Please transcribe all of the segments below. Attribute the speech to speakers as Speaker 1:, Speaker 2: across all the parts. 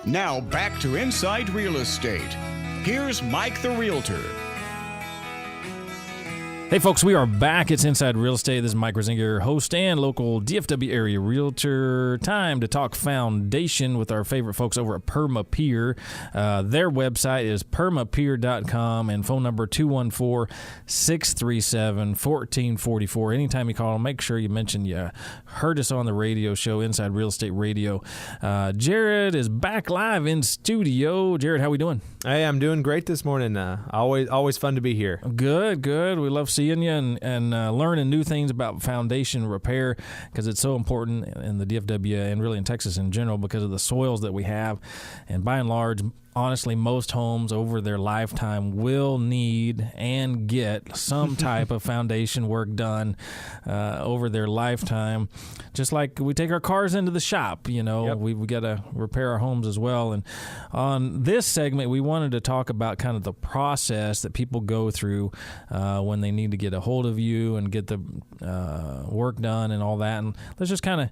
Speaker 1: Now back to Inside Real Estate. Here's Mike the Realtor.
Speaker 2: Hey folks, we are back. It's Inside Real Estate. This is Mike Kruziniga, your host and local DFW area realtor. Time to talk foundation with our favorite folks over at Perma Pier. Their website is permapier.com and phone number 214-637-1444. Anytime you call them, make sure you mention you heard us on the radio show, Inside Real Estate Radio. Jared is back live in studio. Jared, how we doing?
Speaker 3: Hey, I'm doing great this morning. Always fun to be here.
Speaker 2: Good. We love seeing you and learning new things about foundation repair because it's so important in the DFW and really in Texas in general because of the soils that we have. And by and large, honestly, most homes over their lifetime will need and get some type of foundation work done over their lifetime. Just like we take our cars into the shop,
Speaker 3: Yep.
Speaker 2: we got to repair our homes as well. And on this segment, we wanted to talk about kind of the process that people go through when they need to get a hold of you and get the work done and all that. And let's just kind of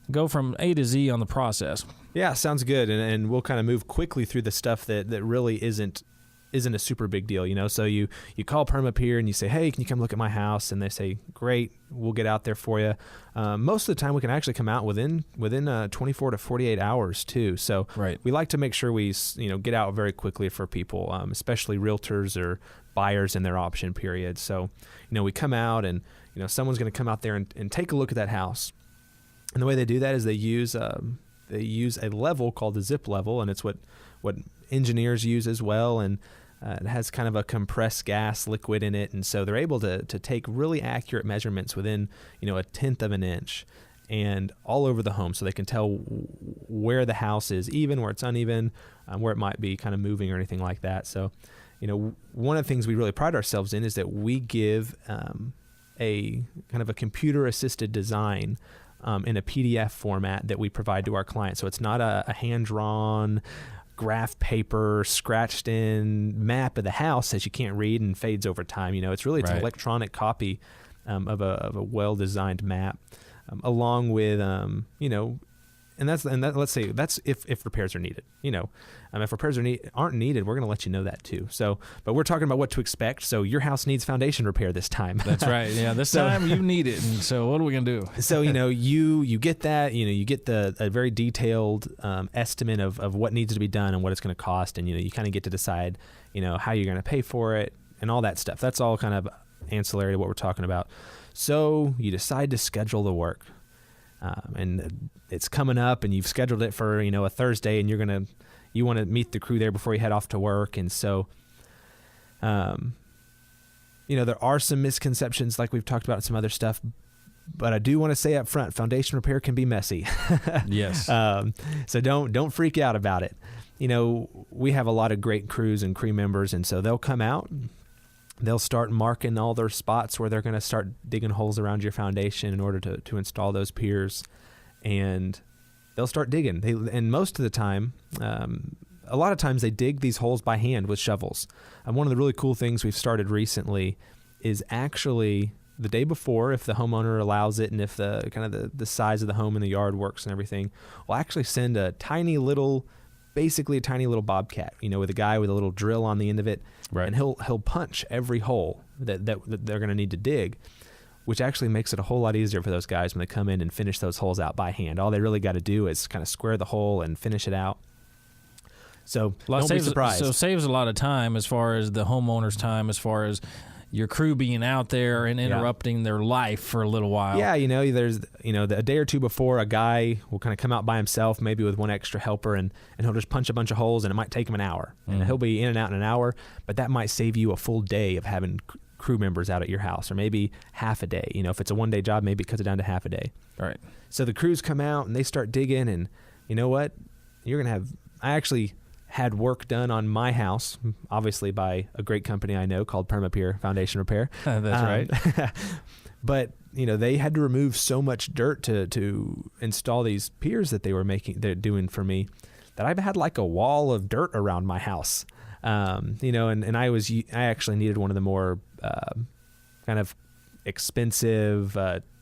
Speaker 2: go from A to Z on the process.
Speaker 3: Yeah, sounds good. And we'll kind of move quickly through the stuff that really isn't a super big deal, So you call Perma Pier and you say, hey, can you come look at my house? And they say, great, we'll get out there for you. Most of the time we can actually come out within 24 to 48 hours too. So
Speaker 2: right.
Speaker 3: We like to make sure we get out very quickly for people, especially realtors or buyers in their option period. So, we come out and, someone's going to come out there and take a look at that house. And the way they do that is they use a level called the zip level, and it's what engineers use as well, and it has kind of a compressed gas liquid in it, and so they're able to take really accurate measurements within a tenth of an inch and all over the home, so they can tell where the house is even, where it's uneven, where it might be kind of moving or anything like that. So one of the things we really pride ourselves in is that we give a kind of a computer assisted design in a PDF format that we provide to our clients. So it's not a hand-drawn graph paper, scratched in map of the house that you can't read and fades over time. It's really an electronic copy of a well-designed map, along with let's say that's if repairs are needed. If repairs aren't needed, we're going to let you know that too. So, but we're talking about what to expect. So your house needs foundation repair this time.
Speaker 2: That's right. Yeah, this time you need it. And so what are we going to do?
Speaker 3: So you get that. You get a very detailed estimate of what needs to be done and what it's going to cost, and you kind of get to decide how you're going to pay for it and all that stuff. That's all kind of ancillary to what we're talking about. So you decide to schedule the work. And it's coming up, and you've scheduled it for a Thursday, and you want to meet the crew there before you head off to work. And so, there are some misconceptions, like we've talked about some other stuff, but I do want to say up front, foundation repair can be messy.
Speaker 2: Yes.
Speaker 3: So don't freak out about it. We have a lot of great crews and crew members, and so they'll come out. They'll start marking all their spots where they're going to start digging holes around your foundation in order to install those piers, and they'll start digging. And most of the time, a lot of times they dig these holes by hand with shovels. And one of the really cool things we've started recently is actually the day before, if the homeowner allows it and if the size of the home and the yard works and everything, we'll actually send a tiny little bobcat, with a guy with a little drill on the end of it.
Speaker 2: Right.
Speaker 3: And he'll punch every hole that they're going to need to dig, which actually makes it a whole lot easier for those guys when they come in and finish those holes out by hand. All they really got to do is kind of square the hole and finish it out. So don't be surprised.
Speaker 2: So it saves a lot of time as far as the homeowner's time, as far as your crew being out there and interrupting their life for a little while.
Speaker 3: Yeah, there's a day or two before, a guy will kind of come out by himself, maybe with one extra helper, and he'll just punch a bunch of holes, and it might take him an hour. And he'll be in and out in an hour, but that might save you a full day of having crew members out at your house, or maybe half a day. If it's a one-day job, maybe it cuts it down to half a day.
Speaker 2: All right.
Speaker 3: So the crews come out, and they start digging, and you know what? I actually had work done on my house, obviously by a great company I know called Perma Pier Foundation Repair.
Speaker 2: That's right.
Speaker 3: But they had to remove so much dirt to install these piers that they're doing for me, that I've had like a wall of dirt around my house. And I actually needed one of the more kind of expensive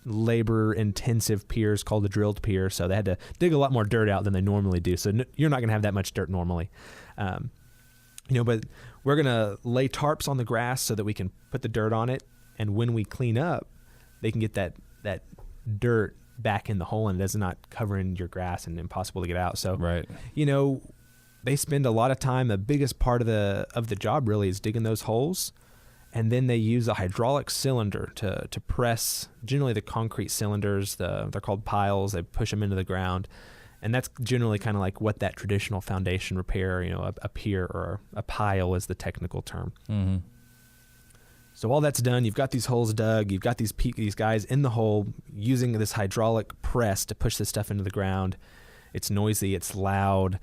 Speaker 3: labor-intensive piers called the drilled pier, so they had to dig a lot more dirt out than they normally do. So you're not going to have that much dirt normally. But we're going to lay tarps on the grass so that we can put the dirt on it, and when we clean up, they can get that dirt back in the hole, and it is not covering your grass and impossible to get out. So,
Speaker 2: right.
Speaker 3: They spend a lot of time. The biggest part of the job really is digging those holes, and then they use a hydraulic cylinder to press generally the concrete cylinders. They're called piles. They push them into the ground, and that's generally kind of like what that traditional foundation repair, a pier or a pile is the technical term.
Speaker 2: Mm-hmm.
Speaker 3: So all that's done, you've got these holes dug, you've got these guys in the hole using this hydraulic press to push this stuff into the ground. It's noisy, it's loud.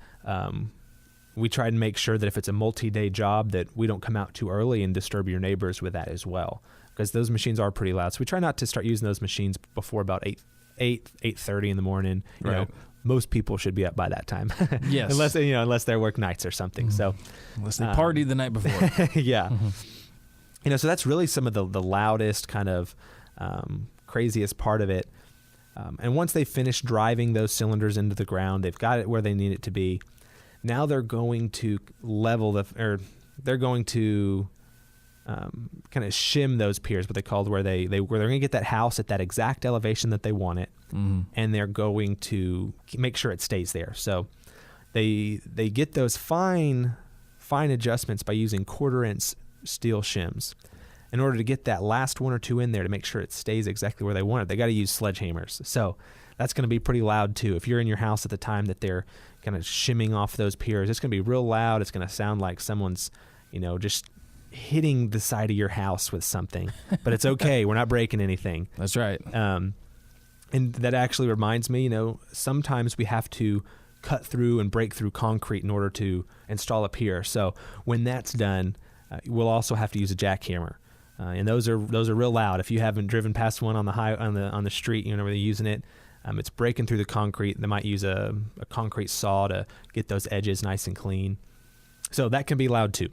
Speaker 3: We try and make sure that if it's a multi-day job that we don't come out too early and disturb your neighbors with that as well, because those machines are pretty loud. So we try not to start using those machines before about 8:30 in the morning.
Speaker 2: Right.
Speaker 3: Most people should be up by that time.
Speaker 2: Yes.
Speaker 3: unless they work nights or something. So
Speaker 2: unless they partied the night before.
Speaker 3: Yeah.
Speaker 2: Mm-hmm.
Speaker 3: So that's really some of the loudest kind of craziest part of it. And once they finish driving those cylinders into the ground, they've got it where they need it to be. Now they're going to they're going to kind of shim those piers, what they called, where they're going to get that house at that exact elevation that they want it, and they're going to make sure it stays there. So they get those fine adjustments by using 1/4-inch steel shims. In order to get that last 1 or 2 in there to make sure it stays exactly where they want it, they got to use sledgehammers. So that's going to be pretty loud too. If you're in your house at the time that they're kind of shimming off those piers, it's going to be real loud. It's going to sound like someone's, just hitting the side of your house with something. But it's okay. We're not breaking anything.
Speaker 2: That's right.
Speaker 3: And that actually reminds me, sometimes we have to cut through and break through concrete in order to install a pier. So when that's done, we'll also have to use a jackhammer. And those are real loud. If you haven't driven past one on the street, where they're using it, it's breaking through the concrete. They might use a concrete saw to get those edges nice and clean. So that can be loud too.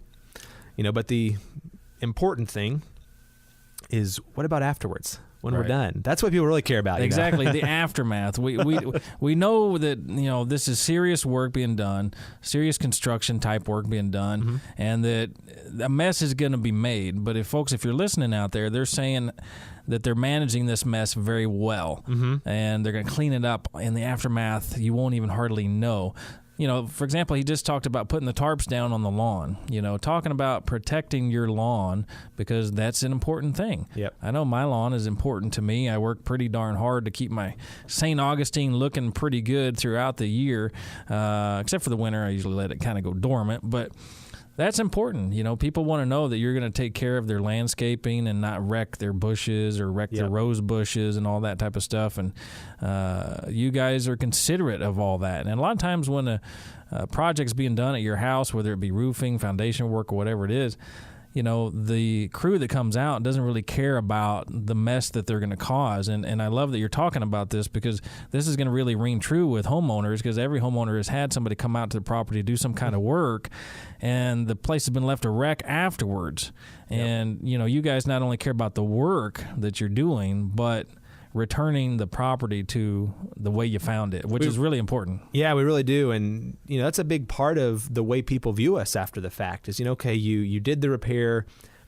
Speaker 3: But the important thing is, what about afterwards when we're done? That's what people really care about.
Speaker 2: Exactly. The aftermath. We know that, this is serious work being done, serious construction type work being done, and that a mess is going to be made. But if you're listening out there, they're saying that they're managing this mess very well, and they're going to clean it up in the aftermath. You won't even hardly know. For example, he just talked about putting the tarps down on the lawn, talking about protecting your lawn, because that's an important thing.
Speaker 3: Yep.
Speaker 2: I know my lawn is important to me. I work pretty darn hard to keep my St. Augustine looking pretty good throughout the year, except for the winter. I usually let it kind of go dormant, but that's important. People want to know that you're going to take care of their landscaping and not wreck their bushes or wreck their rose bushes and all that type of stuff. And you guys are considerate of all that. And a lot of times when a project's being done at your house, whether it be roofing, foundation work, or whatever it is, the crew that comes out doesn't really care about the mess that they're going to cause. And I love that you're talking about this, because this is going to really ring true with homeowners, because every homeowner has had somebody come out to the property to do some kind of work, and the place has been left a wreck afterwards. Yep. And, you guys not only care about the work that you're doing, but returning the property to the way you found it, which is really important.
Speaker 3: Yeah, we really do. And, that's a big part of the way people view us after the fact is, okay, you did the repair,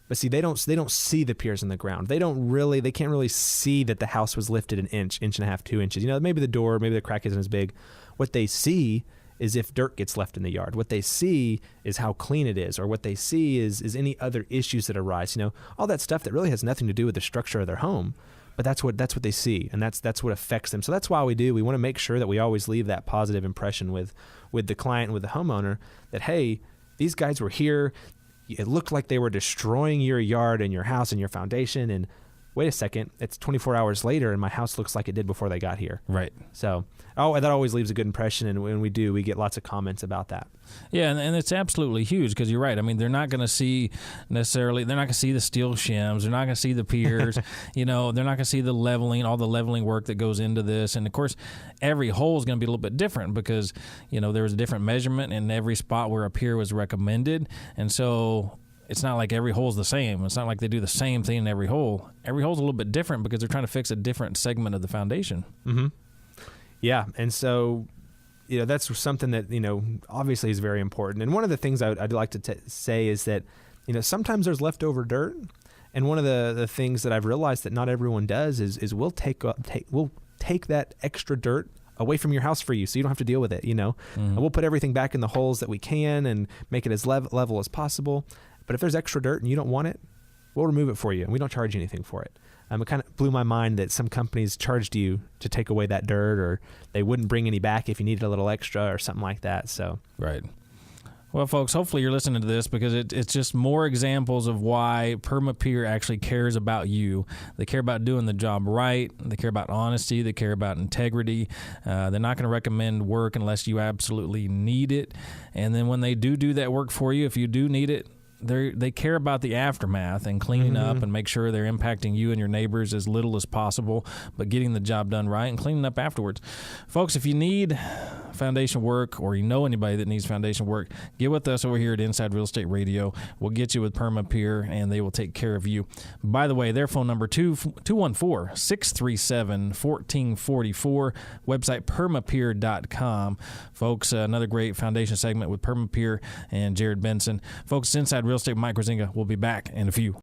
Speaker 3: but see, they don't see the piers in the ground. They can't really see that the house was lifted an inch and a half, 2 inches. Maybe the door, maybe the crack isn't as big. What they see is if dirt gets left in the yard. What they see is how clean it is, or what they see is any other issues that arise. All that stuff that really has nothing to do with the structure of their home. But that's what they see, and that's what affects them. So that's why we want to make sure that we always leave that positive impression with the client and with the homeowner, that, hey, these guys were here. It looked like they were destroying your yard and your house and your foundation, and wait a second, it's 24 hours later and my house looks like it did before they got here.
Speaker 2: Right.
Speaker 3: So that always leaves a good impression, and when we get lots of comments about that.
Speaker 2: Yeah, and it's absolutely huge, because you're right. I mean, they're not going to see the steel shims. They're not going to see the piers. They're not going to see the leveling, all the leveling work that goes into this. And, of course, every hole is going to be a little bit different, because, there was a different measurement in every spot where a pier was recommended. And so it's not like every hole's the same. It's not like they do the same thing in every hole. Every hole's a little bit different because they're trying to fix a different segment of the foundation.
Speaker 3: Mm-hmm. Yeah, and so, that's something that, obviously is very important. And one of the things I'd like to say is that, sometimes there's leftover dirt. And one of the things that I've realized that not everyone does is we'll take that extra dirt away from your house for you, so you don't have to deal with it.
Speaker 2: Mm-hmm.
Speaker 3: And we'll put everything back in the holes that we can and make it as level as possible. But if there's extra dirt and you don't want it, we'll remove it for you, and we don't charge you anything for it. It kind of blew my mind that some companies charged you to take away that dirt, or they wouldn't bring any back if you needed a little extra or something like that. So
Speaker 2: right. Well, folks, hopefully you're listening to this because it's just more examples of why Perma Pier actually cares about you. They care about doing the job right. They care about honesty. They care about integrity. They're not going to recommend work unless you absolutely need it. And then when they do that work for you, if you do need it, they care about the aftermath and cleaning up and make sure they're impacting you and your neighbors as little as possible, but getting the job done right and cleaning up afterwards. Folks, if you need foundation work or you know anybody that needs foundation work, get with us over here at Inside Real Estate Radio. We'll get you with Perma Pier, and they will take care of you. By the way, their phone number, 214-637-1444, website permapier.com. Folks, another great foundation segment with Perma Pier and Jared Benson. Folks, Inside Real Estate, Mike Kruziniga. We'll be back in a few.